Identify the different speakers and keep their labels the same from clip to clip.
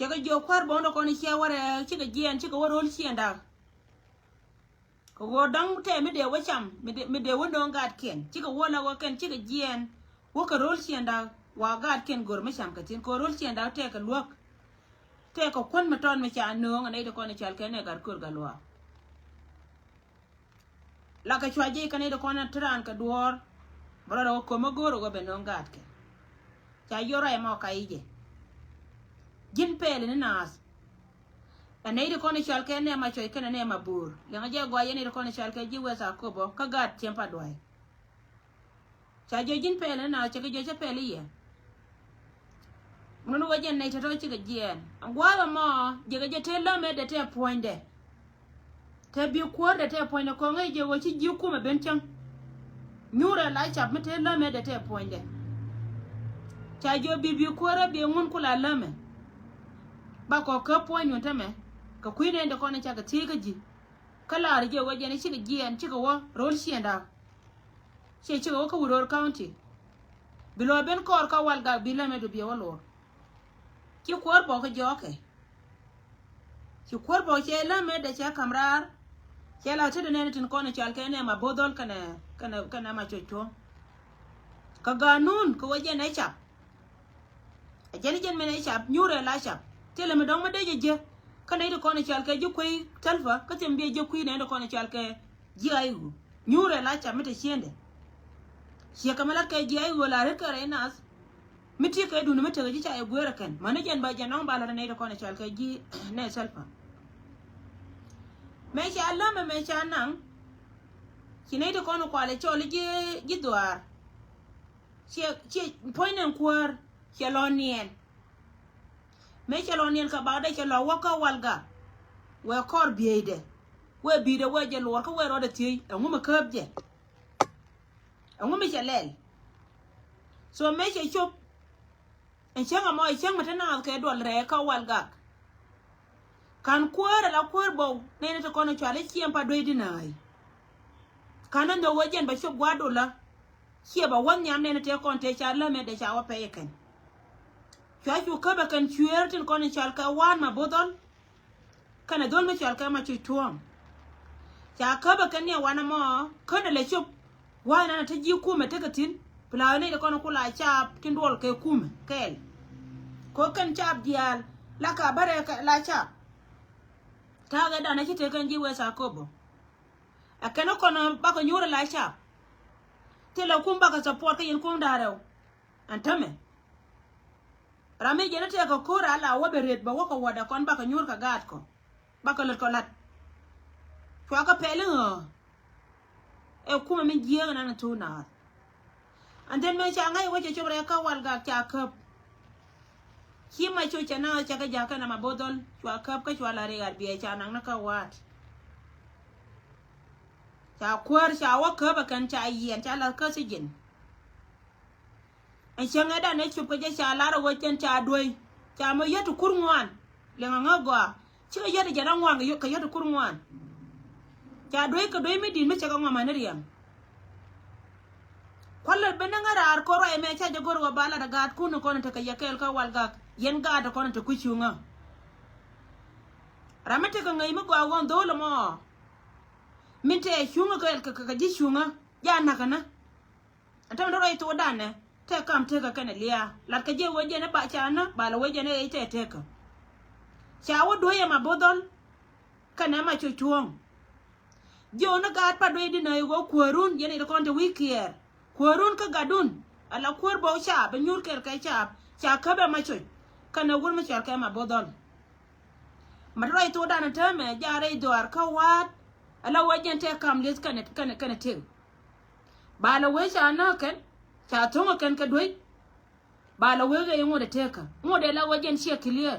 Speaker 1: Chaka jo kwar bondo koni chia ware chika jien chika warol chienda. Ko go dang te mi de wacham mi de wondo ngat ken. Chika wona wo ken chika jien wo ka rol chienda wa gat ken gor me cham katin ko rol chienda te ka luok. Te ko kon maton me cha no ngane de koni chal ken e gar kur galwa. La ka chwaje kane de koni tran ka duor. Bro ko magoro go be no ngat ken. Cha yora e mo ka ije. Jin pele ni nas. La nei de koni chalke ne ma choy kene ne ma bur. Le ngaje gwa yene de koni chalke ji wesa kobo ka gat tempa doy. Cha jo jin pele na cha jo cha pele ye. Munu wajen nei tato chi ga jien. Angwala mo je ga tella me de te poinde. Te bi kwor de te poinde ko ngai je wo chi ji ku me benchang. Nyura la chap me tella me de te poinde. Cha jo bi kwora bi ngun kula lame. Ba ko ka poinyo tame ka kuine ndo kona chaka tiga ji kala rije waje ne chiga jian chiga wo rol shienda che chiga wo ka wuror county bilo ben kor ka walga bilo me do bi walo ki kor bo ka joke ki kor bo che la me de cha kamrar che la tede ne tin kona chal ka ne ma bodol kana ma chocho ka ganun ko waje ne chap a jen me ne chap nyure la chap tele me dong me de je kana ide kona chalke ju koi talfa ka tembe je kui ne ide kona chalke ji ayu nyure la cha mete chiende sia kamala ke ji ayu la re kare nas miti ke du ne mete ji cha e gwera kan mane jen ba janong bala ne ide kona chalke ji ne salfa me cha Allah me cha nang kine ide kona kwale chole ji doar chi poinen kwar chelonien me chalonien ka bada chalo waka walga we kor biide we bide we je lor ka we roda ti ngum kabje ngum chalel so me che chop en changa mo chang matana ke dol re ka walga kan kwara la kwarbo ne ne to kono chale chiempa do dinai kanan do wajen ba chop gwadola chieba wanyam ne te kon te chala me de chawa peken Chwachu kaba kan chuertin koni chalka wan ma bodol kana dol me chalka ma chutuam cha kaba kan ne wana mo kana le chup wana na taji kuma takatin plane de kono kula chap tin dol ke kuma kel ko kan chap dial la ka bare la chap ta ga dana kite kan ji wesa kobo akano kono ba ko nyura la chap tela kumba ka support yin kum daro antame Rame jena te ko kora la waberet ba wako wada kon ba ka nyur ka gat ko ba ka lot ko lat kwa ka pele e kuma min jiya na tuna and then me cha ngai wache chobre ka wal ga cha kap ki ma cho cha na cha ka ja ka na ma bodol kwa kap ka chwa la re gar bi cha na ka wat cha kwar cha wa ka ba kan cha yen cha la ka sijin en changa da ne chup je cha la ro chen cha doi cha mo yetu kurngwan le nga go chi yetu jara ngwan yo ka yetu kurngwan cha doi ka doi me din me cha ngwa maneriam kwalla benanga ar ko ro e me cha je gor wa bala da gat kunu kono ta ka yakel ka wal ga yen ga da kono ta kuchunga ramete ka ngai mo go gon dolo mo minte chunga ka ji chunga ya na kana ata ndo ro to dane te kam te ka kana liya la ka je waje na ba chana ba la waje ne te ka cha wo do ya ma bodol kana ma chuchuong jo na ga pa do di na go kwarun yene do kon te wikier kwarun ka gadun ala kwar bo cha be nyur ker ka cha ka ba ma chu kana gur ma cha ka ma bodol ma ro to dana te me jare do ar ka wat ala waje te kam les kana te ba la waje ana kan cha tonga kan ka doi ba la wege yo de teka mo de la wajen sia clear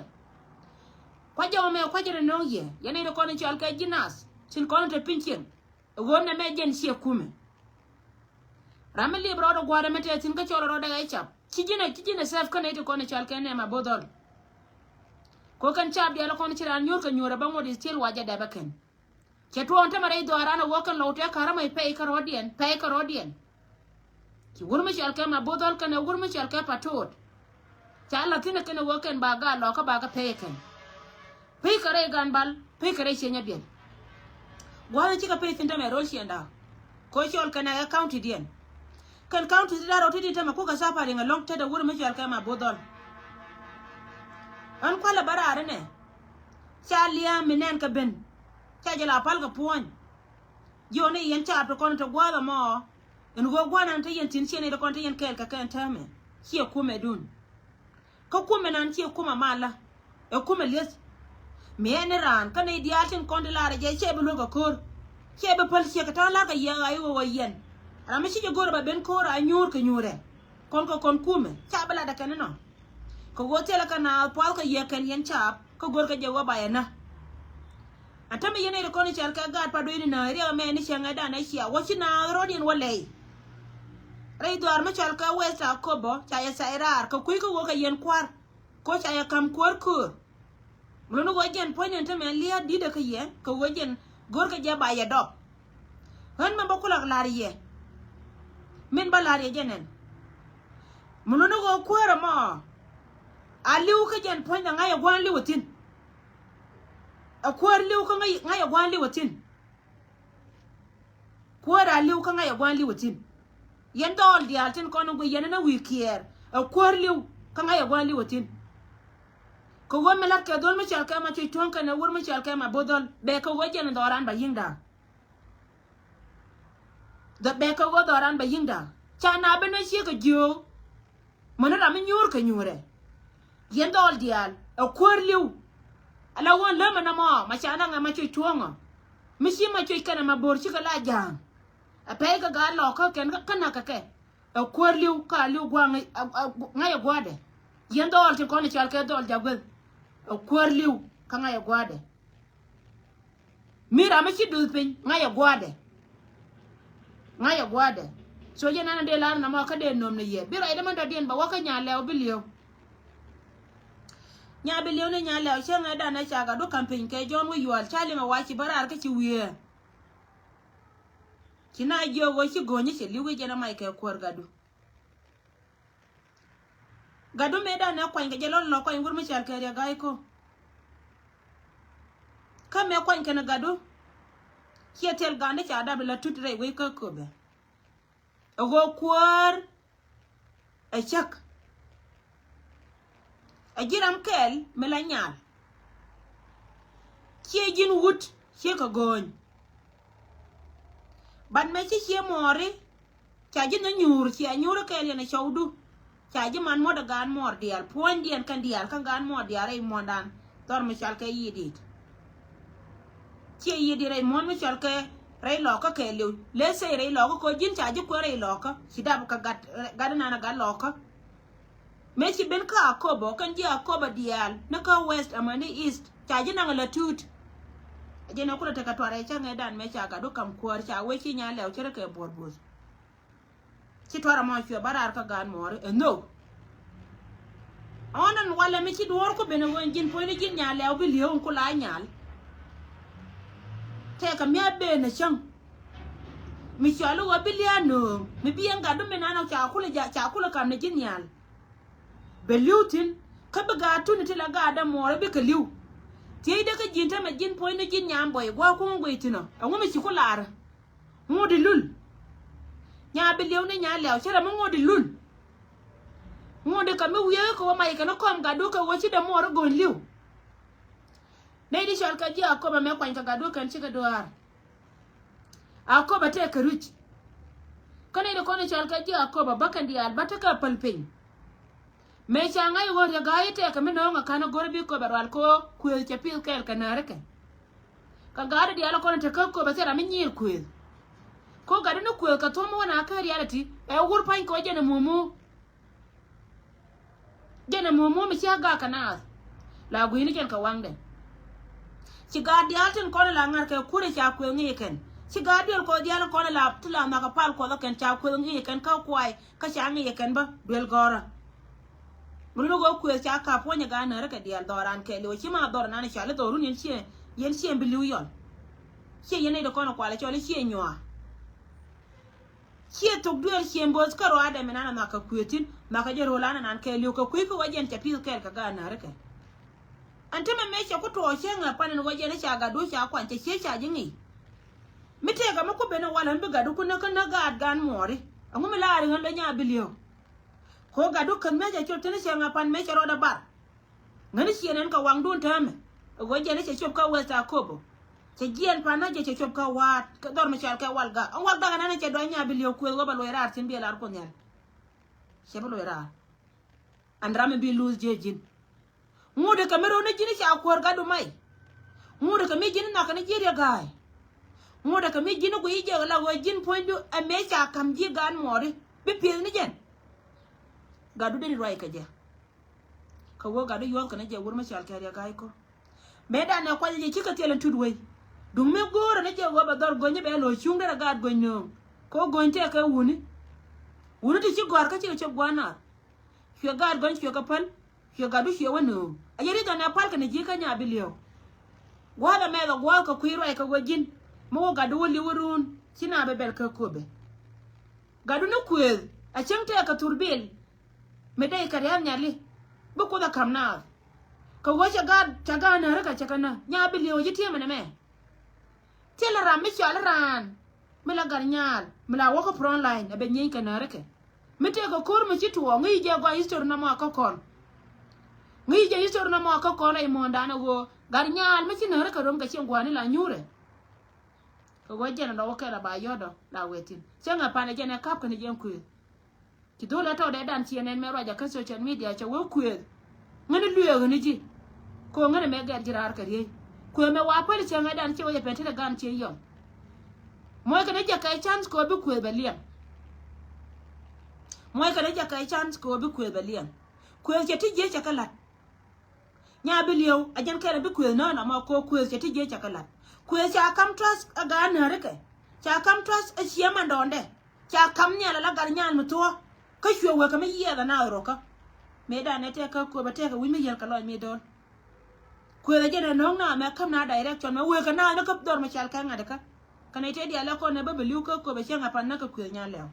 Speaker 1: kwa jaw me kwa jere no ye yene do kono chal ka jinas sin kono te pinchen wonna me jen sia kume rameli bro do gware mete tin ka choro do ga chap kijina sef kana ite kono chal ka ne ma bodol ko kan chap ya la kono chira nyor ka nyora ba mo de tel waja da baken ke to on ta mare do arana wokan lawte karama pe ka rodien ki wurma chalka ma bodol kana wurma chalka patot cha la tin ken wo ken ba ga lo ka ba ka pe ken pe kare gan bal pe kare chenya bien gwa chi ka pe tin ta me rol shienda ko chol kana account dien kan county da ro ti ta ma ko ka sapa ringa long ta da wuri ma chal ka ma bodol an kwala barare ne cha liya minen ka ben cha jala pal ka puon yo ne yen cha to kon to gwa da mo en go gwa nan ta yen tin chene da kon ta yen kel ka kan ta me chi ku me dun ka ku me nan chi ku ma mala e ku me les me ne ran ka ne diatin kon de la re je che bu lo ka kor che be pal che ka ta la ka ya ayo wo yen rama shi je gor ba ben ko ra nyur ka nyure kon ko kon ku me cha bala da kan no ko wotela kana pal ka ye kan yen cha ko gor ka je wa ba yana atame yene ko ni chal ka ga pa do ni na re me ni changa da na shi a wo chi na rodin wale rai duar ma chal ka wesa ko bo cha ya sairar ko ku ko ka yen kwar ko cha ya kam kwar kur mulo no wajen ponen ta me liya di da ka ye ko wajen gor ka je ba ya dop han ma bokula la ye min ba la ye jenen mulo no go kwar ma aliu ka jen pon da ngaya gwan liwutin akwar liu ka ngaya gwan liwutin kwar aliu ka ngaya gwan liwutin yen dol di altin kono go yen na wikier akwar liu ka ngaya gwan liwutin ko won melat ka dol ma chal ka ma chi ton ka na wur ma chal ka ma bodol be ko wajen doran ba yinda da be ko go doran ba yinda cha na be na shi ka jo manara min yor ka nyure yen dol dial akwar liu ala won le mana ma cha na nga ma chi tuongo mi shi ma chi kana ma bor chi ka la jang a pe ka ga lo ka ken ka na ka ke akwar liu ka liu gwa ngaya gwade yen dol ti kono chal ka dol jagwel akwar liu ka ngaya gwade mira ma chi dul pin ngaya gwade so yen na de la na ma ka de nom ne ye biro ide man do den ba waka nya lew bilio nya bilio ne nya lew chenga da na chaga do campaign ke jon wi yol chali ma wachi barar ka chi wiye kina jo go chi gonye che liwe jena mai ke kwar gadu me da na kwan ke jelon lo kwan gur mi chal ke ya gai ko ka me kwan ke na gadu kietel gande cha da bla tutre we ka ko be go kwar a chak a jiram kel melanyal che jin wut che ka gon ban me che mori cha jin na nyur che nyur kel ya na chawdu cha ji man moda gan mor dial pon dian kan dial kan gan mor dial ai mondan tor mi chal ke yidit che yidi re mon mi chal ke re lo ka ke lu le se re lo ko jin cha ji ko re lo ka sidab ka gad na ga lo ka me chi ben ka ko bo kan ji ko ba dial na ka west amani east cha ji na la tut je na kula ta ka tore cha ngai me cha ga do kam ko cha we chi nya le o chere ke borbos ci tora mo ci barar ka gan mor no onan wala mi ci dor ko beno won jin poy ni jin nya lew bi lew ko la nyal te ka mi abe na chang mi chalu wa bi liano mi bi nga do mena na cha kula kam ne jin nyal be lutin ka ba ga tu ni tila ga da mor bi ka liw ti de ka jin ta me jin poy ni jin nyam boy gwa ko ngwe tino an mi ci ko lar mo de lul nya bi lew ne nya lew chere mo ngodi lul ngode ka mi wiye ko mai ka no kom ga do ka wo ci da mo ro gon liw ne di shal ka ji akoba me kwan ka ga do kan ci ga do ar akoba te ka ruch kana de kono shal ka ji akoba bakan di al bataka palpin me cha ngai wo ya ga ite ka mi no nga kana gorbi ko barwal ko kuel cha pil kel kana reke ka ga di ala kono te ka ko ba tera mi nyir kuel ko ga no kuel ka to mo na ka reality e wur pan ko jene momo mi cha ga kana la gu ni ken ka wangde ci ga di altin ko la ngar ka kure cha kuel ngi ken ci ga di ko di ala ko la tula ma ka pal ko ken cha kuel ngi ken ka kwai ka cha ngi ken ba bel gora mulo go kuel cha ka ponya ga na reka di al doran ke lo ci ma dor na ni cha le dorun yen ci bi liu yon ci yene de ko no kwale cho le ci nywa chia tok duel chien boz karo ada menana maka kuetin maka jero lana nan ke liu ka kuiko wajen chapil kel ka gana reke antema mecha ko to chenga panen wajen cha ga do cha kwan che cha jingi mitega mako bena wala mbiga du kuna kana gad gan mori angum laari ngando nya bilio ko ga du kan meja chot tene chenga pan mecha roda bar ngani chienen ka wang dun tame wajen che chop ka weta kobo che gien pana je che chop ka wat ka dor mechal ka walga an walga ngana che do nya bilio ku go balo rar tin biela ko nyal che balo rar andrame bi lose je jin ngude kamero na jini cha kwor ga du mai ngude ka mi jini na kana jiri gai ngude ka mi jini ko yije la go jin pointu a me cha kam ji gan mori bi pil ni jen ga du den roi ka je ka wo ga du yol kana je wur mechal ka ya gai ko me da na kwa je chika telen tudwei dung me gora na je go ba dor gonye be lo chung da gad gonyo ko gonte ka wuni ti ci gor ka ci ci gwana fiyo gad gon fiyo ka pal fiyo gadu fiyo wano ayeri da na pal ka ne je ka nya bilio wala me da gwa ka kuiro ai ka gojin mo gadu wali wurun kina be bel ka kobe gadu na kuel a changte ka turbil me dai ka ya nyali bu ko da kamna ka wacha gad chaga na raka chakana nya bilio yiti mana me tela ram mi chala ran mila garnyal mila wako front line abe nyen kana reke mite ko kor mi chitwo ngi je gwa history na ma ka kon ngi je history na ma ka kon ai monda na go garnyal mi china reke rom ka chengwa ni la nyure ko waje na do kala ba yodo la wetin chenga pane jene kap kana jen ku ti dole to de dan tienen me roja ka social media cha wo ku ngani luyo ni ji ko ngani me gar jirar ka ri ko me wa pali chenga dan che wo je pente gan che yo moy kana ja kai chance ko bi ku belian moy kana ja kai chance ko bi ku belian ku je ti je chakalat nya bilio ajan kare bi ku no na ma ko ku je ti je chakalat ku cha kam trust aga na reke cha kam trust a chiema ndonde cha kam nya la gar nya mu to ka shwe we kama yi da na roka me da ne te ka ko ba te ka wi mi yel ka lo mi don ku je na no na me kam na direction me we ka na na ka dor ma chal ka ngada ka kana te dia la ko ne ba beliu ko be chenga pan na ka ku nya lew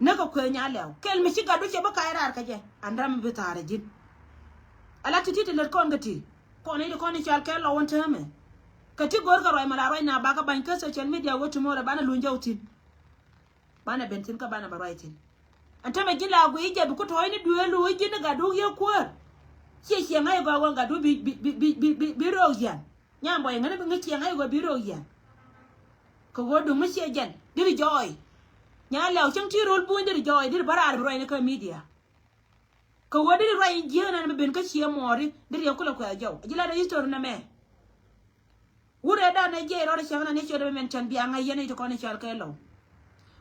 Speaker 1: na ka ku nya lew kel mi shiga du che ba ka rar ka je andam bi tare jin ala ti ti le kon gati ko ne ko ni chal ka lo won tame ka ti gor ka roi mala roi na ba ka ban ka social media wo tumora bana lunja utin bana bentin ka bana baraitin anta me gila go ije bi ko to ni duelu ije na ga du ye ko che ngai go ga du bi ro yan nyambo ngane bi ngi ngai go bi ro yan ko godu mu che jen diri joy nya lew chang ti rol bu diri joy diri barar bro ne ka media ko wodi rai jena na ben ka che mori diri ko ko jaw jila da history na me wure da na je ro da chang na ne che do men chan bi anga yene to ko ne chal ka lo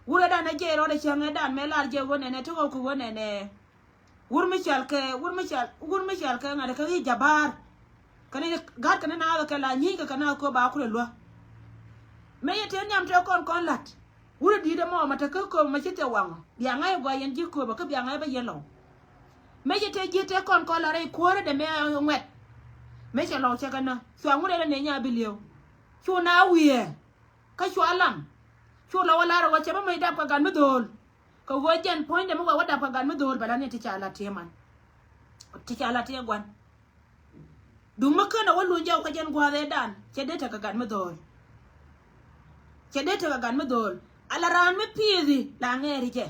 Speaker 1: wure da na je ro da chang da me lar je go ne to ko go ne wur mi chal ka ngada ka jabar kana gat kana na ka la nyi ka kana ko ba ku lo me yete nyam te kon lat wure di de mo mata ko ma chete wango bi anga go yen ji ko ba ka bi anga ba yelo me yete ji te kon la re ko re de me ngwet me che lo che kana so ngure ne nya bilio chu na wiye ka chu alam chu la wala ro che ba me da pa gan me dol ko go jen point de mo wa da pa gan me dol bala ne ti cha la te man ti cha la te gwan dum ma kana walu jaw ka jen gwa de dan che de ta ka gan me dol che de ta ka gan me dol ala ran me pidi la ngeri je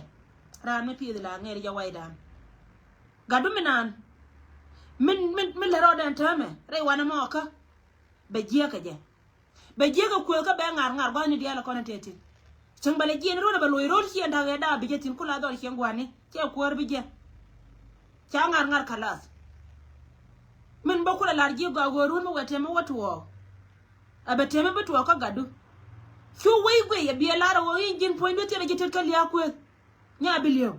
Speaker 1: ran me pidi la ngeri ja waidan gadu minan min le roden tame re wana mo ka be je ka ko ka be ngar gwa ni dia la kona tete chung bale je ro na ba loy ro chi anda ga da bi je tin kula do chi ngwani che ko bi je cha ngar kalas min ba kula larji ga go ru mo wete mo watwo abete me betu ka gadu chu wei gwe ya bi la ro yin jin point do tere jitel kali akwe nya bilio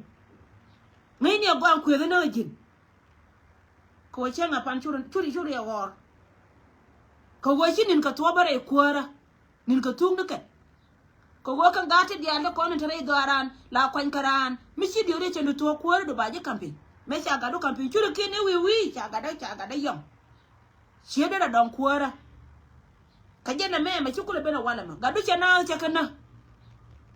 Speaker 1: ngai ni gwa akwe na jin ko chenga pan churi ya wor ko wo chi nin ka to bare kwara nin ka tung de ko wo kan gati dia le ko ni tere do aran la kwan karan mi chi dio de chen to kwara do baje kampi me cha gadu kampi churi kine wi cha gada yom chede da don kwara kajena me chukule bena wala ma gadu chana chakana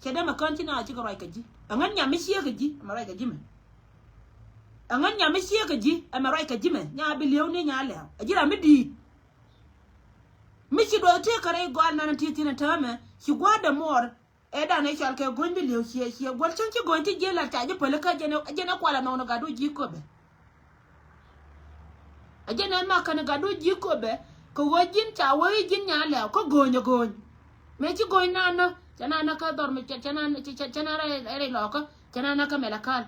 Speaker 1: chede ma kan tina chi ko roi ka ji angan nya mi sie ka ji ma roi ka ji me angan nya mi sie ka ji ma roi ka ji me nya bi lew ni nya le ajira mi di mi chi do te kare go na ti tina ta me chi gwa da mor e da ne chal ke gon bi lew sie gol chan chi gon ti je la ta je pele ka je na kwala no ga do ji ko be ajena ma kan ga do ji ko be ko wajin cha wai jin nya le ko gonyo gon me chi gon na na chana na ka dor me chana re lo ko chana na ka melakal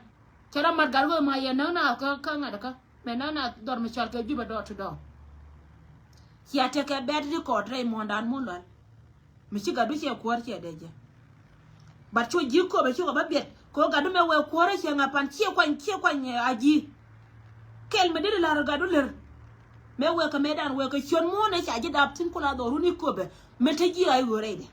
Speaker 1: chara mar gar go ma ye na na ka ngada ka me na dor me chal ke juba do to do ya te ke bed record re mo ndan mo lo mi chi ga du che kwor che de je ba chu ji ko be chi ko ba bet ko ga du me we kwor che nga pan che kwan aji kel me de la ga du ler me we ka medan we ka chon mo na cha ji dap tin kula do ru ni ko be me te ji ai wo re de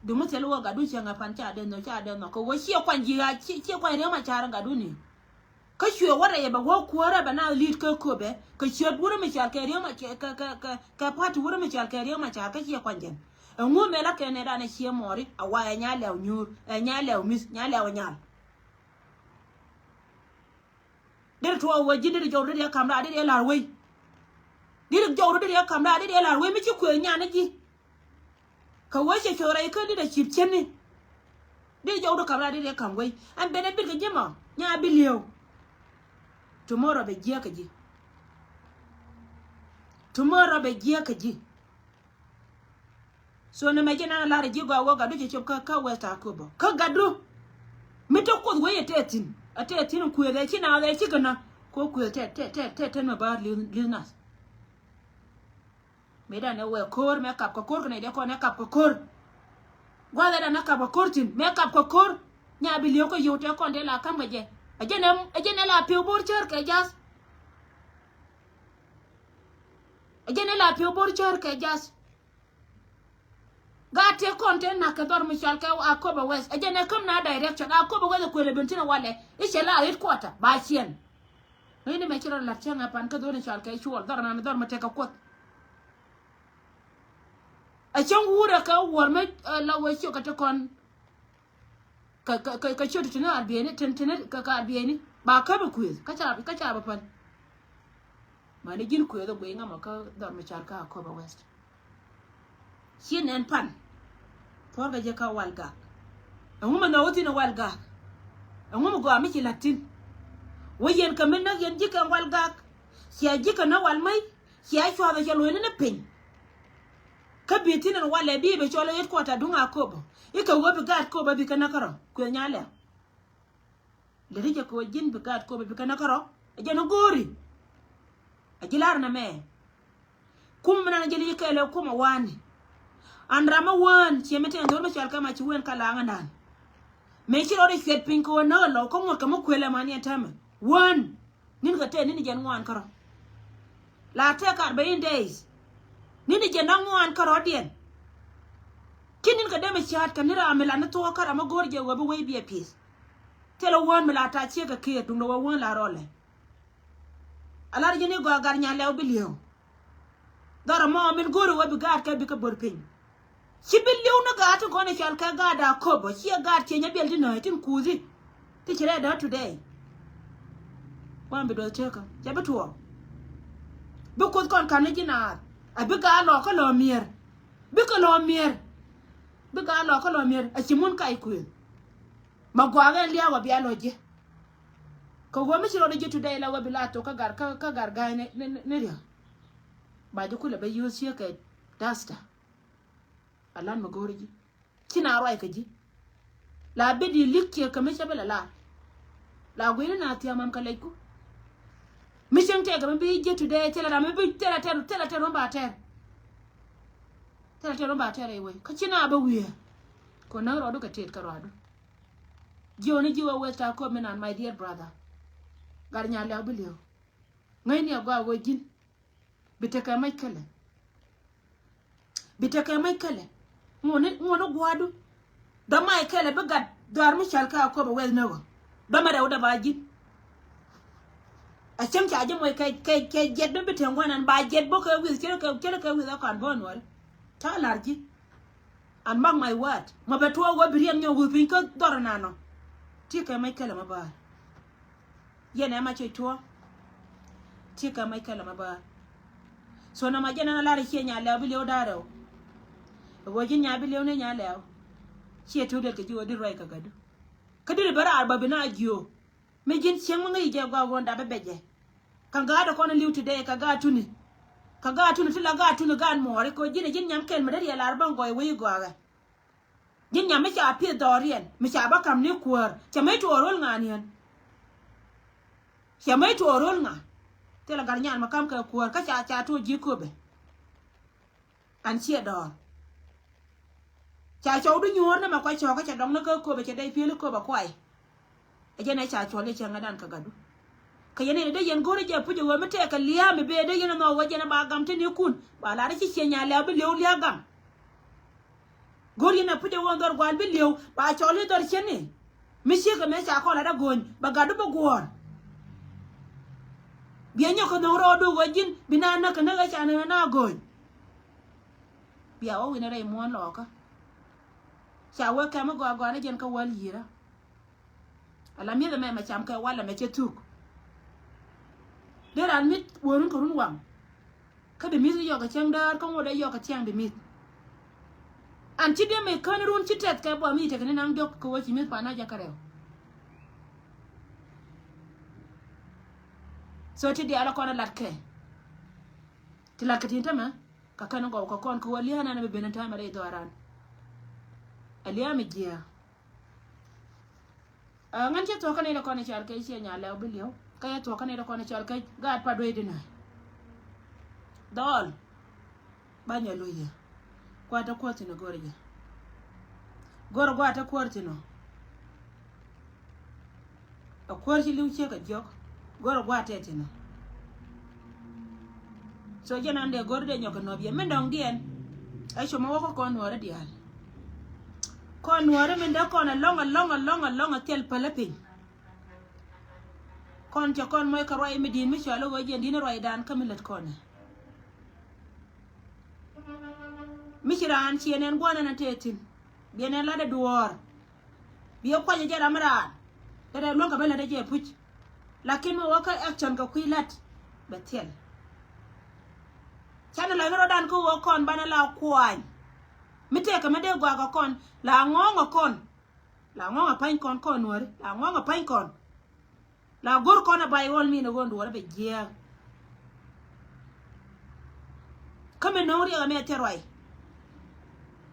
Speaker 1: du mo telo ga du che nga pan cha de no ko wo che kwan ji ga che kwan re ma cha ga du ni ka shwe wara ye ba wo kwora ba na lead ko be ka shwe wura me cha ka re ma ka pat wura me cha ka re ma cha ka che kwan jen ngo me la ke ne da na che mori awa nya le nyur nya le mis nya le nya der to wo ji der jawru de kamra de la we dir jawru de kamra de la we mi ci ko nya na ji ka wo che chora ka de chip cheni dir jawru kamra de kam we an bene bir ka jema nya bi lew tomorrow be je ka ji tomorrow be je ka ji so na me jena la ji go wo ga do che ka west akobo ka gadu mi to ko we yetetin ate tin ku de chi na de chi kana ko ku te no ba linas me da ne we kor me kap ko kor ne de ko ne kap ko kor gwa da na kap ko kor tin me kap ko kor nya bi liyo ko yote ko de la kam je ajene la pi bor char ke jas ajene la pi bor char ke jas gate content na ka dor michal ka akoba west ajene kam na direction akoba west ko le bentina wale ishela headquarter ba chien ni me chiro la chenga pan ka dor michal ka chuol dor na dor mate ka kot a chong wura ka wor me la we chu ka te kon ka chu tuna arbieni tentene ka arbieni ba ka be quiz ka cha ba pan mani jin ku do gwe ngama ka dor michal ka akoba west chien en pan forga je ka walga nguma na woti na walga nguma go amiki latin wayen ka men na yen jika walga sia jika na walmai sia chwa da jalo ne pen ka bitin na wale bi be cholo yet kwata dunga kobo ika wo bi gad ko ba bi kana karo ko nyale le rije ko jin bi gad ko bi kana karo je no gori ajilar na me kum na jeli kele kuma wani andrama wan chemete ndor ma chal kama chi wen kala ngan me chiro de fet pin ko na lo ko ngor kama kwela mani atama wan nin ka te nin jen wan karo la te ka 40 days nin jen na wan karo dien kinin ka de me chat ka nira amela na to kara ma gorje wo be we bi peace telo wan mela ta che ka ke dum no wan la role alar jini go gar nya lew bi lew dara mo min goro wo bi gar ka bi ka bor pin sibil lew na ga ta gona chal ka ga da ko bo chi ga che nya bel dina tin kuzi ti chire da today wan bi do cheka ja betuo bu ko kon kan jina abi ga lo ko lo mier bi ko lo mier bi ga lo ko lo mier a chimun kai ku ma gwa ga liya wa bi aloje ko wo mi chiro de today la wa bi la to ka gar ga ne ria ba ji kula ba yu che ka dasta alan magoriji kina roi ka ji la bidi likke ka me shabala la gwina na tiya mam kalaiku mission te ga bi je today tela da me bi tela ba tere we ka kina ba wiya ko na rodo ka tet ka rodo jioni jiwa westa ko men and my dear brother gar nya la bilio ngai ni agwa go jin bitaka mai kale ngono gwadu da mai kale biga dar mi shalka ko ba wel nawo da ma da ba jin a cem ta je moy kay jet do biten gonan ba jet bo ko wil kero ka wil kan bon wal ta larji and mark my word ma betuo go biriam nyo gu pin ko dornano tika mai kala ma ba yene ma chetuo tika mai kala ma ba so na ma jena na la ri nya le bi le daro wo jin nya bi le ne nya le che to de ke ji wodi roi ka gadu kadi bara arba bina jiyo me jin chen mo ngi je gwa gonda be beje kanga da kono liu today kaga tuni tila ga tuni gan more ko jin nyam kel medari ya larban goy wi gwa jin nyam me cha pi dorien me cha ba kam ni kuor cha mai to rol nganian cha mai to rol nga tela gar nyan makam ka kuor ka cha to ji ko be an chia do cha cho du nyor na ma kwa cho ka cha dong na ko be cha dai pi ko ba kwai e je na cha cho le cha ngadan ka gadu ka yene da yen gore je puje wo mate ka liya me be da yen no waje na ba gam tini kun ba la ri chi nya la bi lew liya gam gore na puje wo ndor gwal bi lew ba cho le dor cheni mi shi ka me cha ko la da gon ba gadu ba gon bi nyo ko no ro du wajin bina na ka na ga cha na gon biya o wina rai mon lo ka cha wo ka ma go na jen ka wal yira ala mi da me ma cham ka wala me chetuk để ăn mít buồn có run quăng cái bề mít yo cái chang dar không có đây yo cái chang bề mít ăn chỉ để mấy con run chỉ tết cái bò mít thì cái năng dọc cái chỉ mít pana já cái so chỉ để ala con lát cái thì lát cái tin thầm cái con có con cái wali hana na bên thầm mà đây doaran alia mi gia ngan chỉ to cái này là con char cái gì nhà leo bilio kaya to kan ida kono chal kay gad pa do edina dol banya loye kwata kwatino gorja gor gwata kwartino a kwarti liuche ka jok gor gwata etino so jena ande gorde nyoka nobie mendong dien ai choma woko kon wore dial kon wore menda kon longa tel palapin kon cha kon moy ka roy medin mi chalo go je dina roy dan kamilet kon mi chiran chienen gwana na tetin bienen la de duor biyo kwa je jara mara dere longa bela de je puch lakin mo waka action ka kuilat betel chana la ngoro dan ko wo kon bana la kwany mi te ka mede gwa ka kon la ngonga pain kon wor la ngonga pain kon la gor kona bay wol mi no gondo wala be jiya kame no ri ame teroy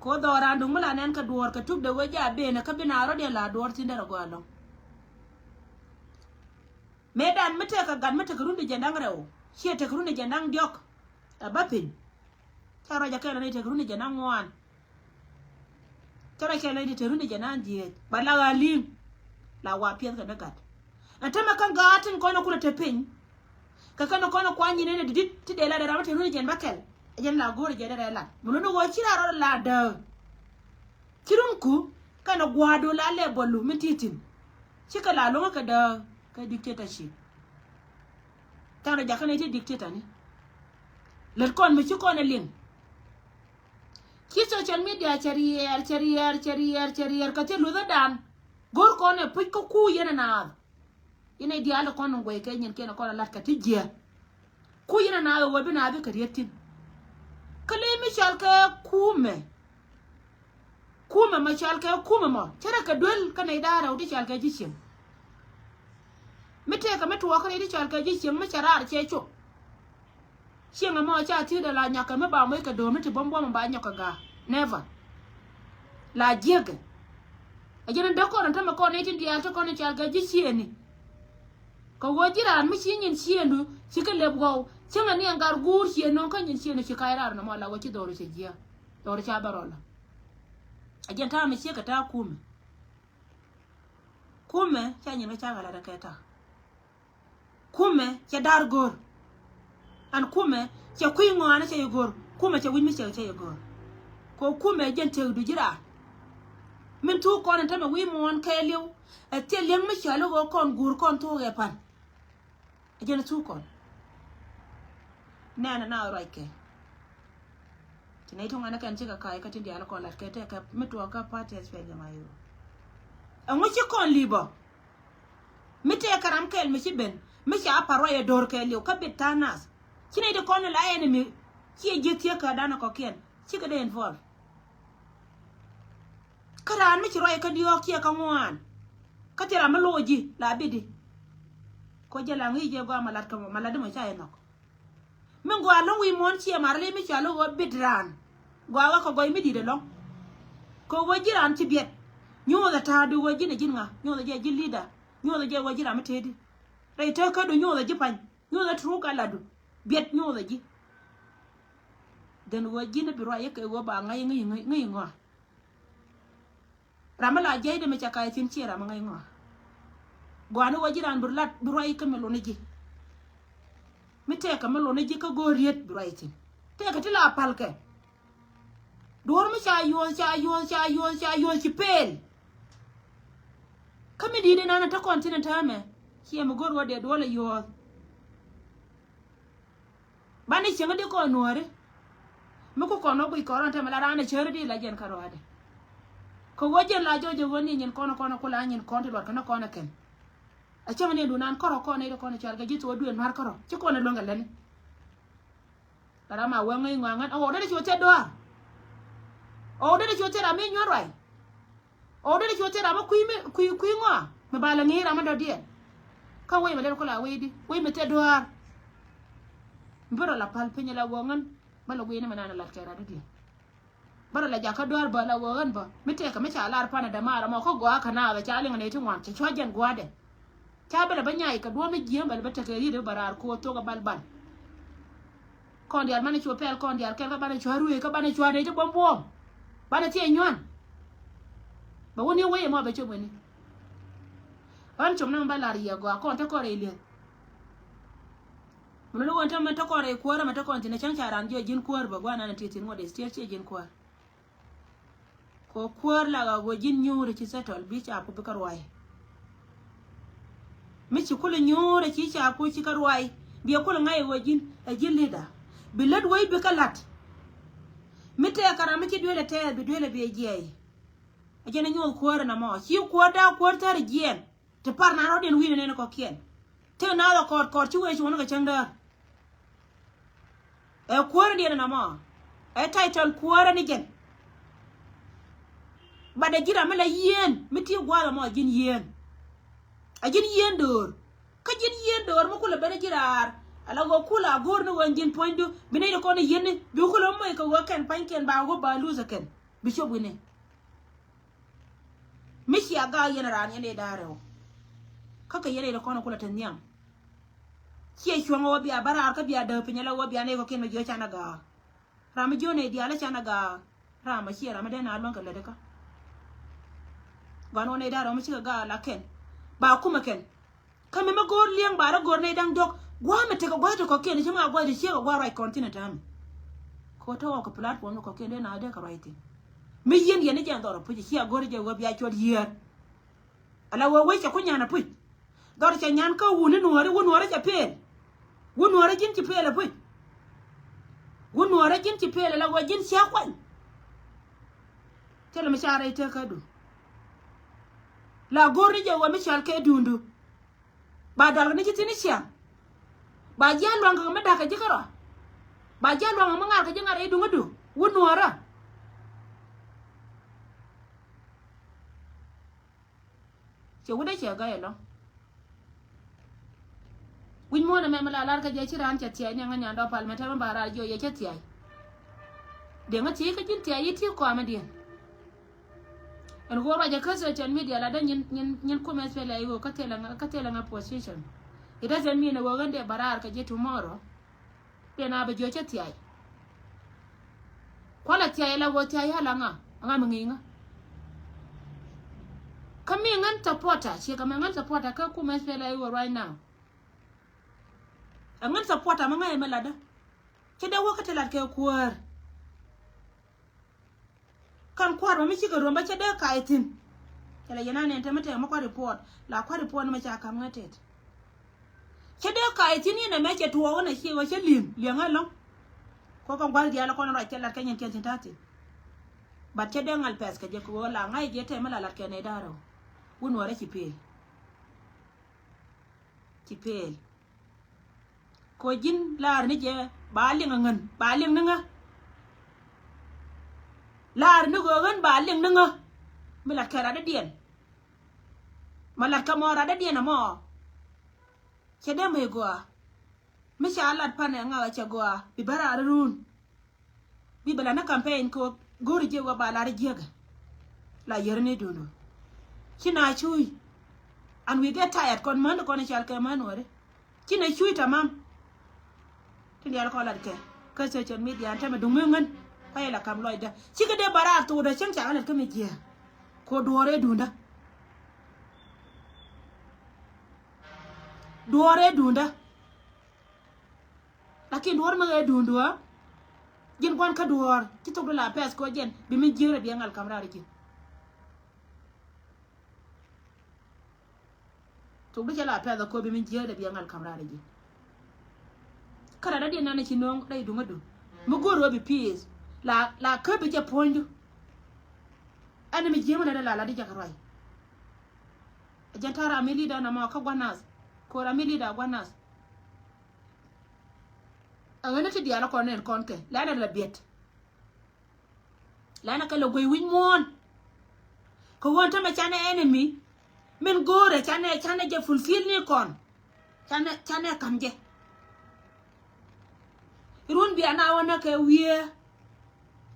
Speaker 1: ko do randu mala nen ka duor ka tub de waja be na ka binaro de la duor tindara galo medan mete ka gan mete ka rundi jandang rew she te rundi jandang diok abapin tara ja kala ne te rundi jandang wan tara kala ne te rundi jandang die bala galim la wa pien ka nagat atama kan gatin kono kula tepin ka kana kono kwanyi ne didit ti de la da ramate rundi jen bakel jen la gore je da la muno go chira ro la da kirunku kana gwado la le bolu mititin chika la longa ka da ka dictatorship tara ja kana ti dictator ni le kon mi chiko na ling ki social media charier ka te lu da dan gor kono pu ko ku yena na ina dialo kono ngoy kay nyen kena kono lat ka tijia ku yena na wo bi na bi ka yetin kale mi chal ka kume ma chal ka kume mo tara ka dol kana idara udi chal ka jichem mete ka metu wakane di chal ka jichem ma charar checho shenga mo cha ti da la nyaka me ba mo ka do mete bombo mo ba nyaka ga never la jege ajena dokoro ntama kono itin dial to kono chal ka jicheni ko wojiran mi chinyin chiendu chikale bgo chinga ni angar gur chieno kan yin chieno chikairar na mala wachi doro chejia doro cha barola ajenta mi chika ta kume cha nyin cha gala da keta kume cha dar gor an kume cha kuingo ana cha yogor kume cha wimi cha yogor ko kume jente du jira min tu kon ntama wi mon kaylew te leng mi chalo go kon gur kon to ge pan ajena tu kon nana na roike thì này thông anh cái chiếc cái tin dia là còn là cái cái mấy tua cái party phải cái mai ông ấy chỉ còn libo mấy cái karam kel mấy chỉ bên mấy cái aparo door cái liu cái bit tanas chỉ này được con là enemy chỉ giết thiệt cái đàn có kiên chỉ cái đen vol karan mấy chỉ rồi cái điều kia cái ngoan cái tira mà loji là bidi ko jala ngi je go malat kam malade mo chay nok men go alon wi mon ci marle mi chalo go bidran go wa ko goy mi di de long ko go jiran ci biet nyo da ta du go jine jinga nyo da je jin leader nyo da je go jira ma tedi dai ta ka do nyo da ji pan nyo da tru ka ladu biet nyo da ji den go jine bi roye ke go ba ngai ngai ngo ramala je de mi chaka tin ci ram ngai ngo gwana wajiran burlat burai kamelo neji mite kamelo neji ka goriet burai tin te ka tila palke dor mi cha yo ci pel kami di na ta continent ame ki am gor wade dole yo bani chenga de ko nore mako ko no bi ko ran ta mala rana cherdi la jen karo ade ko wajen la jojo woni nyen kono ko la nyen konti dor kana kono ken a chama ne dunan koro ko ne ko ne charga jitu duen mar koro ci ko ne longa len dara ma wa ngai ngan o de ci te do o de ci te ra me nyor wai o de ci te ra ma kuy ngo me bala ngi ra ma do die ka wai ma de ko la wai di wai me te do mboro la pal penye la wongan bala wai ne manana la kera di bara la jaka do ba la wongan ba me te ka me cha lar pana da mara ma ko go aka na ga cha linga ne tin wan ci chojen gwade Chabela banyai ka duome jiem bal bata ke yide barar ko to ga balbal kondi al mane chopel kondi al kel ka bane chwaru ka bane chwade to bombom bane tie nyon ba woni we mo ba chobeni an chomna balar ya go akon ta kore ile mulo won ta mata kore ko ra mata konti na chan charan je jin kuor ba gwana na titin ngode stier che jin kuor ko kuor la ga go jin nyure ci setol bi cha ko bikar wai michi kula nyore ci cha ko ci karwai bi kula ngai wajin a jillida bilad way bi kalat mite karama ci dole te bi dole be jey a jena nyol ko na mo ci ko da ko tar jien te par na roden wi ne ko kien te na la ko ci we ci wona ga changda e ko ni na mo e title ko ni gen bada jira mala yen miti gwala mo jin yen ajin yendor ka jin yendor mo kula bana jirar ala go kula gor no wanjin pointu binay ko ne yenne bi ko lo moy ko wakan panken ba go ba luza ken bi shobu ne mishi aga yana ran yene daro kaka yene da kono kula tanyam kiye shwanga wabi abara ka biya da pinyala wabi ane ko ken jo chana ga ram jone di ala chana ga ram shi ram da na alwan kala daka gano ne daro mishi ga la ken ba kuma ken kame ma gor liang bara gor ne dang dok gwa me te ko gwa to ko ken jama gwa de shego gwa right continent am ko to ko platform ko ken na de ka right mi yen yen je ndoro pu ji gor je go biya chod yer ala wo we cha kunya na pu dor cha nyan ka wuni nuore cha pel wunore jin ci pel pu wunore jin ci pel la go jin sha kwan tele mi share te ka du la gori je wa michal ke dundu ba dal ni tini sia ba jan wang ka meda ka jikaro ba jan wang mangar ka jingare du ngudu wonora che wude che ga yelo win mo na me mala lar ka je chiran cha tiai ni nganya ndo palme ta ba ra jo ye cha tiai de ngati ka jin tiai ti ko amadi en go raja ka social media la dan nyin comment fela yo ka tela nga position it doesn't mean we gande barar ka je tomorrow de na ba jo cha tiai kwala tiai la go tiai hala nga mnginga kami ngan supporter che kama ngan supporter ka comment fela yo right now ngan supporter ma ngai melada che de wo ka tela ke kuar kan kwar ma michi garo ma chede kaitin kala yana ne ta mata ma kwa report la kwa report ma cha kam ngatet chede kaitin ne me che tuwo na chi wa che lim lianga long ko kon gwal dia la ko no telat kanyen ken tati bat che dengal pes ka je ko la ngai je te mala lat ken daro won wore ci pel ko jin lar ni je baling ngan baling nga lar ni go ngan baling nga mala kara da dien mala kamora da dien mo che de me go me sha lat pane nga che go bi bara run bi bala na campaign ko gori je go bala re jega la yerne dono kina chui and we get tired kon man kon chal ke man wore kina chui tamam tin yalla ko lat ke ka social media ta me dungu ngan pay la kam loy da ci ga de bara to da chen cha lat ke me je ko dore dunda lakin dor ma ga dundu jin kon ka dor ci to la pes ko jen bi mi jere bi ngal kamra ri to bi la pes ko bi mi jere bi ngal kamra ri kara da din na ci non dai dunga du mu goro bi peace la ka bi je pondu ana mi jema na la di jakarwai jantara mi lida na ma ka gwanas ko ra mi lida gwanas angana ti diala ko nen konke la na la biet la na ka lo goy win mon ko wonta ma chane enemy min gore chane je fulfill ni kon chane kamje run bi ana wona ka wiye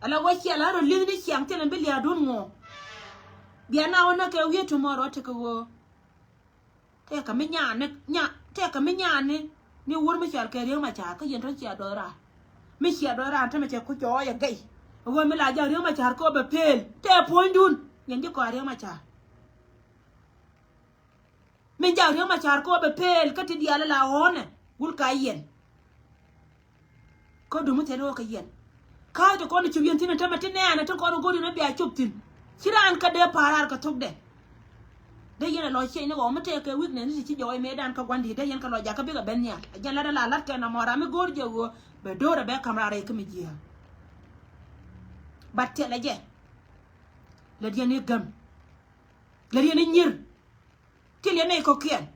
Speaker 1: ala wachi ala ro lingni chiang tenen bi ya dun mo bi ana wona ka wiye tomorrow te ko te ka mi nya ne ni wur mi chal ke riyo ma cha ka yen to chi adora mi chi adora ta me che ku cho ya gai wo mi la ja riyo ma cha ko be pel te pondun yen di ko riyo ma cha mi ja riyo ma cha ko be pel ka ti dia la hone gul ka yen ko du mu te ro ka yen ka to ko ni chu yen tin ta ma tin ne ta ko go ni bi a chup tin kiran ka de parar ka tok de de yen lo che ne go mate ke weakness ni ci joy medan ka gwandi de yen ka lo ja ka bi ga ben ya jalla la lat ke na mora mi gor je go be dora be kamra re kemi ji batte la je le yen ni gam le yen ni nyir til yen ko kien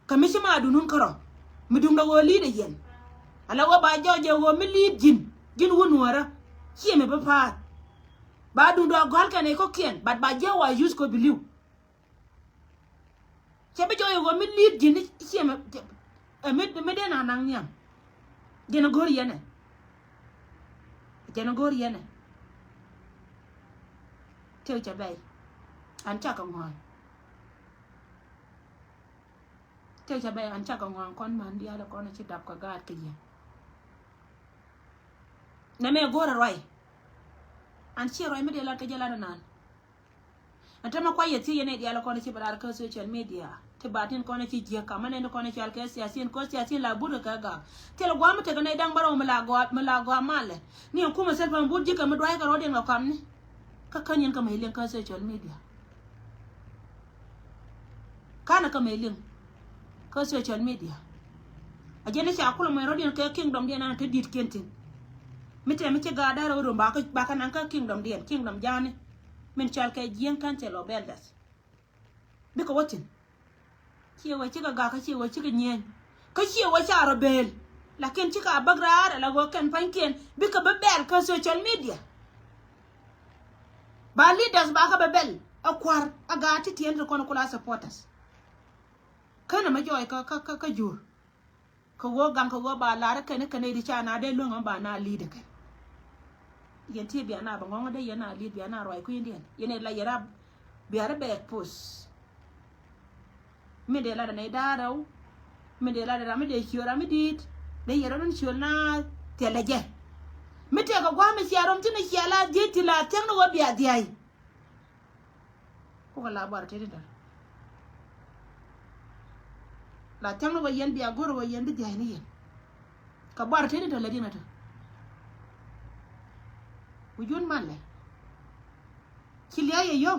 Speaker 1: ka mi ci ma du nun karo mi dum da go li de yen ala go ba joje go mi li jin won wara ci me ba pa ba du do gal ka ne ko kien bat ba je wa use ko believe chebe joyo go mi lead jini cheme me de na nang nyam jena gor yene teo cha bay an cha ka ngwan teo cha bay an cha ka ngwan kon man dia la kon chi dap ka gat ke ye na me gor roi an chi roi me de la ke jela nan antama kwa yeti yene dia la kon chi barar ka social media te batin kone ci je kamane ne kone ci alke siasin ko siasin la budu ka ga tel gwa mate ga ne dang baro mala gwa male ni ko ma sel pam budji ka mi dwai ka rodin ga kamni ka kanyen ka mai len ka social media kana ka mai len ka social media ajene ci akula mai rodin ka kingdom dia na te dit kentin mite ga da ro ba ka nan ka kingdom jani min chal ka jien kan te lo beldas biko watin chiwa chika ga ka chiwa chika nyen ka chiwa cha rebel lakin chika bagrar la go kan panken bika bebel ka social media ba leaders ba ka bebel akwar aga titien ko kula supporters kana ma joy ka jur ko go gam ko go ba la ra kan di cha na de lunga ba na leader ka yen ti bi ana ba ngonga de yana lead bi ana roi ku indien yene la yara bi ara be post mi de la ne daraw mi de la da mi de chiora mi dit de yero non chiona teleje mi te ko gwa mi chiarom tin chiala dit la teng no bi adiai ko la bar te da la teng no yen bi agoro yen bi diai ni yen ka bar te da la dinata wujun malle kilia ye yo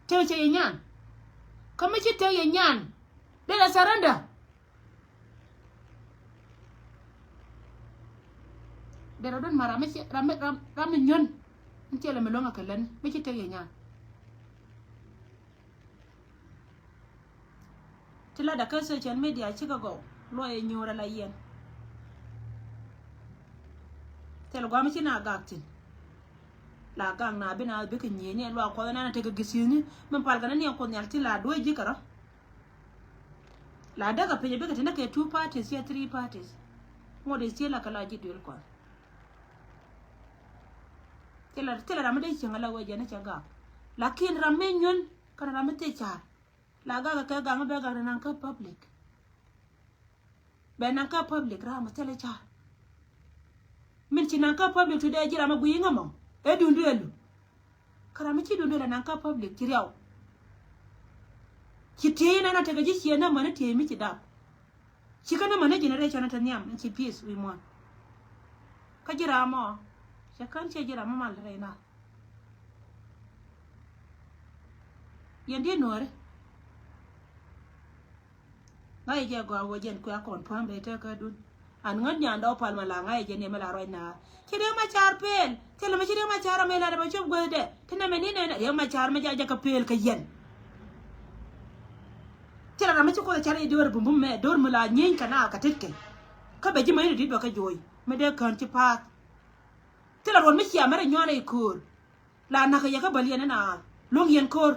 Speaker 1: te che nyan kama ci te ye nyan de la saranda de rodon mara me ram nyon ntele me longa kalen me ci tege nya tila da kan social media ci go lo e nyora la yen tel gwa mi ci na gaktin la gang na bina be kan yeni lo ko na te ga gisini men pal gana ne ko nyalti la do jikara la daga pe be ka tana ke 2 parties ya 3 parties mo de sela kala ji del ko tela ramade changala waje na chaga lakin ramenyon kana ramete cha la ga ka ga be ga nan ka public be nan ka public rama tele cha min ci nan ka public to de jira ma buyi ngamo e dundu elu kara mi ci dundu la nan ka public ci rew ci tena na ta ga ji ci na mana te mi ci da ci kana mana generation ta nyam ci peace we mo ka jira mo kan ce jira ma mal reina yende nore ngai je go wojen ko akon pambe te ka dun an ngon nyanda opal mala ngai je ne mala roina kide ma char pel tele ma kide ma char me la ba chob gode tena me ni ne ya ma char ma ja ka pel ka yen tele na ma ci ko char e dor bum me dor mala nyen kana ka tekke ka be ji mai di do ka joy me de kan ci pa tela ron mi chia mare nyone kur la na ka ya ka bali na long yen kur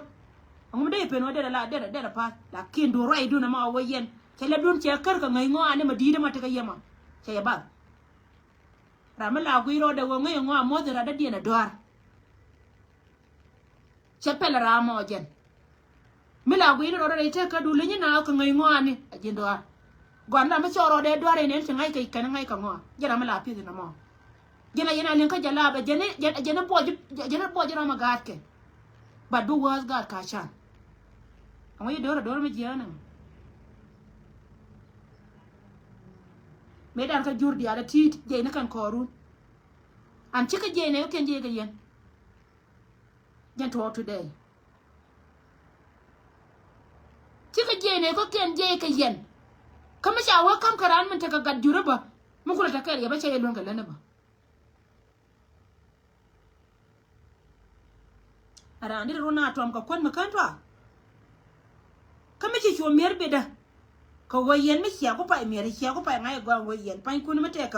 Speaker 1: ngum de pe no de la de pa la kin do rai do na ma wo yen tele dun che kar ka ngai ngo ane ma di de ma ta ka yema che ya ba ra ma la guiro de wo ngai ngo mo de ra da di na dor che pe la ra mo jen mi la guiro do de te ka du le ni na ka ngai ngo ane a jen do gwan la ma choro de do re ne che ngai kai kan ngai ka ngo jera ma la pi de na mo jena yana len ka jala ba jena bo jena ma gatke ba du was gat ka chan amoy dora me jana me dan ka jurdi ala tit je na kan korun an cika je ne ken je ga yen jen to today cika je ne ko ken je ka yen kama shawa kam karan mun ta ga gadjura ba mun kula ta kai ya ba ce lon ga lana ba ara andir runa to am ka kon makantwa kama ci cho mer beda ka wayen mi xiya ko pa mer xiya ko pa ngai gwa wayen pan kun mete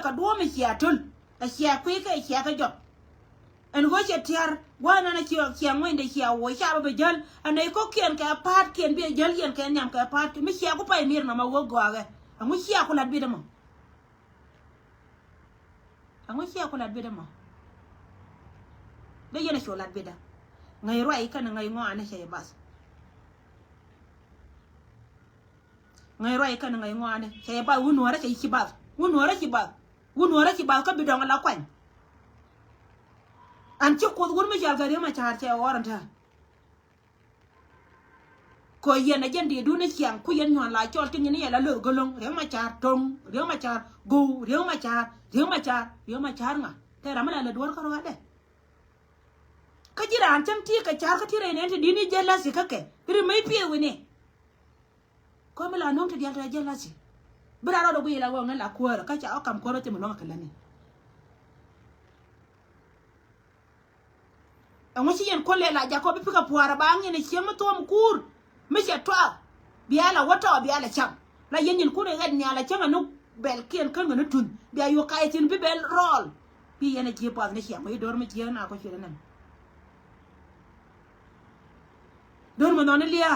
Speaker 1: ka do mi xiya tul a xiya ku ka xiya ka job en go che tiar wana na xiya mo inde xiya wo xiya ba jal anai ko ken ka pat ken be jal yen ken nyam ka pat mi xiya ko pa mer na ma wo gwa ga amu xiya ko lat beda mo amu xiya ko lat beda mo da yana sholat beda ngai roi kana ngai ngo ana shay bas ngai roi kana ngai ngo ana shay ba wunu wara shay kibal wunu wara kibal ka bidon la kwan an ci ko gur mi jal gari ma char che waranta ko yena jende du ne kyang ku yen nyon la chol tin ni ya la lo golong re ma char tong re ma char go re ma char nga te ramala la dwar ka ro ade ka jira an tam ti ka char ka tire ne te dini jella si ka ke ri mai pie wini ko mala non te dia jella si bra ro do la wo ngala ko ka cha o kam ko te mo no ka lani an wasi yen ko le la ja ko bi pika puara ba ngene chema to am kur mi che to biala wata biala cham la yen ko ne gad nyala chama no bel ken kan no tun bi ayo ka etin bi bel rol bi yene ji pa ne chema dor mi je na ko chire nan dor mo non liya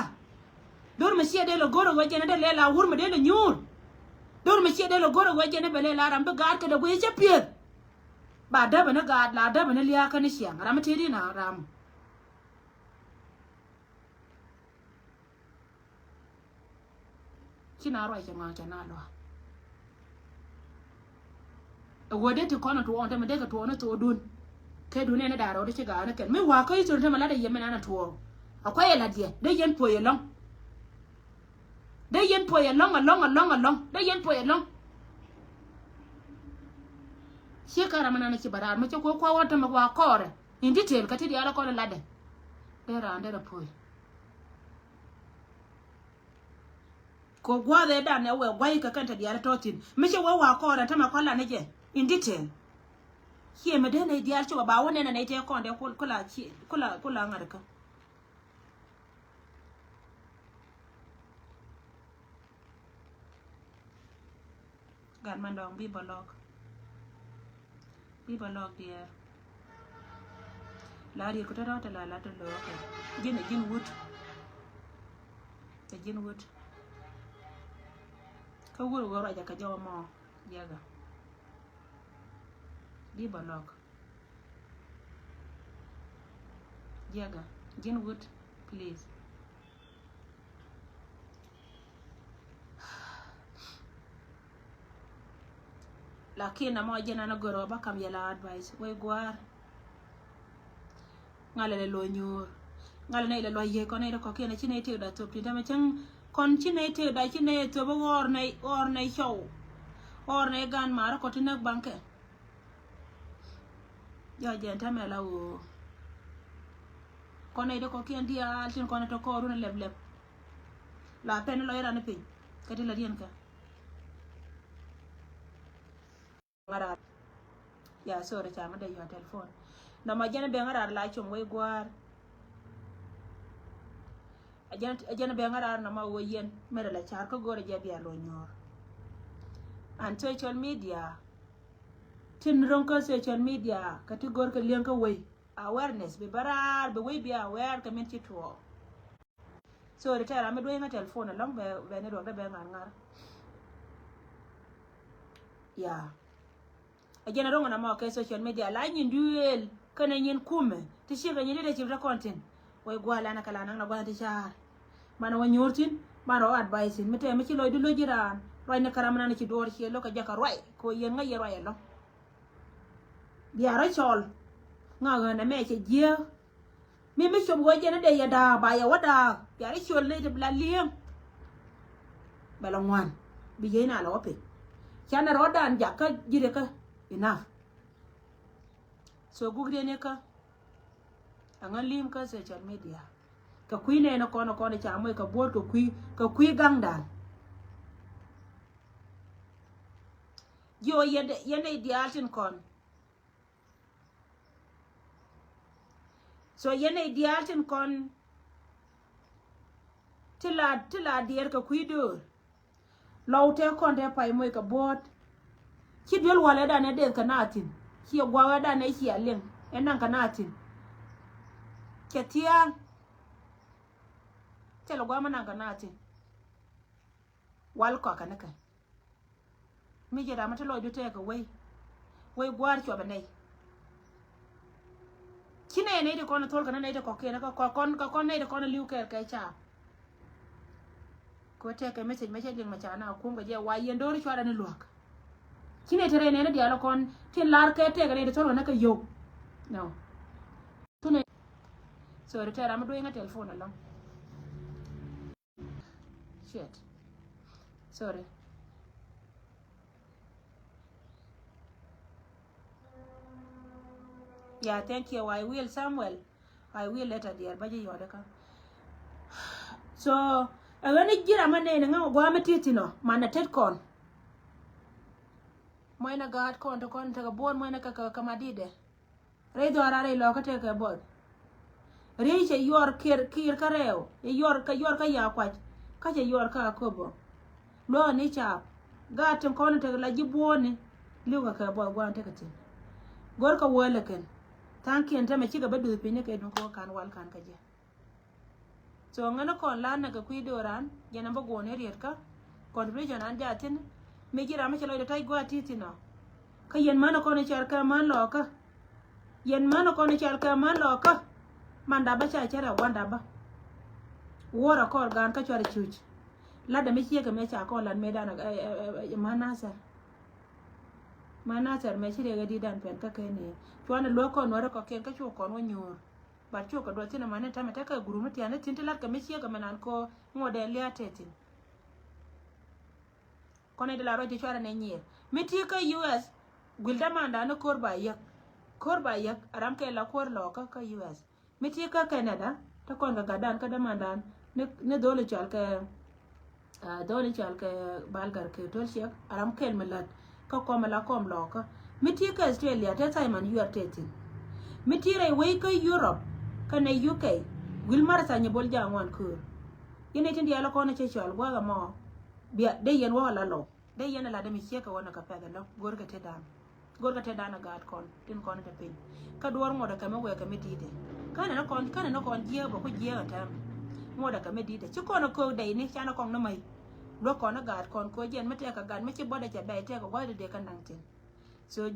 Speaker 1: dor mo sia de lo goro waje na de le la wur mo de nyur dor mo sia de lo goro waje na bele la ram be gad ka de go je pier ba da bana gad la da bana liya ka ni sia ram te di na ram kina ro ai ma ta na lo wode ti kono to on ta me de ka to na to dun ke dun ne da ro de ci ga na ken me wa kai to ta mala da yeme na to akwai la dia de yen po yelong de yen po yelong along de yen po yelong shekara mana na ci bara ma ci ko wata ma wa kore in detail ka ti ala ko la de ra ande da po ko gwa de da ne we gwai ka kanta dia totin mi ci wa kore ta ma kwala ne je in detail here me de ne dial cho ba wona na ite ko de kula ngarka gan mandong bi balok dear la ri ko ta la to lo ko jin wut te jin wut ka wuro go raja ka jawa mo yaga bi balok yaga jin wut please lakini mo jena na goro ba kam yala advice we gwar ngale le lo nyor ngale ne le lo ye ko ne ko kene chine te da to pinda ma chang kon chine te da chine to bo or ne show or ne gan mar ko tinak banke ya jenta mela o ko ne de ko ken dia tin ko ne to ko ru ne lebleb la pen lo era ne pin kati la dien ka ngara ya sorry chama de yo telephone na ma jana be ngara la chum we gwar ajana be ngara na ma wo yen mere la char ko gore je bia lo nyor and social media tin ron ko social media kati gor ka lien ka we awareness be barar be we be aware ka men chitwo so de tara me do nga telephone long be ne do be ngar ya ajana rongo na ma ke social media la nyin duel kana nyin kume ti shiga nyin de chibra content way gwala na kala na gwala ti char mana wa nyortin mana wa advice mi te mi ci loy du lo jiran roy na karam na ci dor ci lo ka jaka roy ko yen nga ye roy lo dia ra chol nga na me ci je mi chom go je na de ya da ba ya wada ya ri chol ne de bla liem bala ngwan bi je na lo pe chana rodan jaka jire ka enough so gugre ne ka angan lim ka social media ka kui ne na kono cha moy ka bor ka kui gangdan yo yene idealtin kon so yene idealtin kon tila dier ka kui do lawte kon de pay moy ka bot ki dol wala da ne de kanatin ki gwa da ne ki alen enan kanatin ketia telo gwa manan kanatin wal ko kanaka mi jeda mata lo dute ka way gwar cho banai kine ne de kono tol kana ne de ko kene ka kon ne de kono liu ke cha ko te ka message din ma cha na ko ga wa yendo ri chwa da ne luak kine tere ne dia lo kon tin lar ke te ga ne de tol kana ka yo no tune so re tera ma do nga telephone along shit sorry yeah thank you I will Samuel I will later dear baje yodaka so awani gira mane nga gwa matiti no mana tet kon moina gad kon to kon ta bon moina ka madide re do arare lo ka te ka bod re che yor kir kareo yor ka ya kwat ka che yor ka kobo lo ni cha gatin kon ta la jibone liwa ka bod gwa ta ka tin gor ka wala ken tanken ta me ci gaba du pine ke dun ko kan wal kan ka je so ngana kon la na ka kui doran yana ba gone riet ka contribution an jatin me gira ma chalo da tai gwa titi no ka yen mana kon char ka man lo ka yen mana kon char ka man lo ka manda ba cha chara wanda ba wora kor gan ka chara chuch la da me ci ka me cha kon lan me dana manasar me chire ga didan pen ka kene tuana lo kon wara ko ken ka chu kon wonyor ba chu ko do tina mane ta meta ka guru mati ana tintilat ka me chia ka manan ko ngode lia tetin kone de la roje chara ne nyer meti ka US gulda manda na korba yak aram ke la kor lo ka US meti ka Canada ta kon ga gadan ka da mandan ne dole chal ka balgar ke tol shek aram kel melat ka komala kom lo ka miti ka Australia ta Simon you are tating miti rai wai ka Europe ka na UK wilmar sa nyebol jangwan kur ine tindi ala ko na che chol gwa ga mo bia de yen wala lo de yen la de mi che ka wona ka pega lo gorga te dan gad kon tin kon ta pin ka duwar mo da ka me we ka miti de kana na kon je ba ko je ta mo da ka me di de ci ko na ko de ni chana kon na mai lo kon na gad kon ko jen mate ka gad me ci boda ja be te ko gwa de kan nang tin so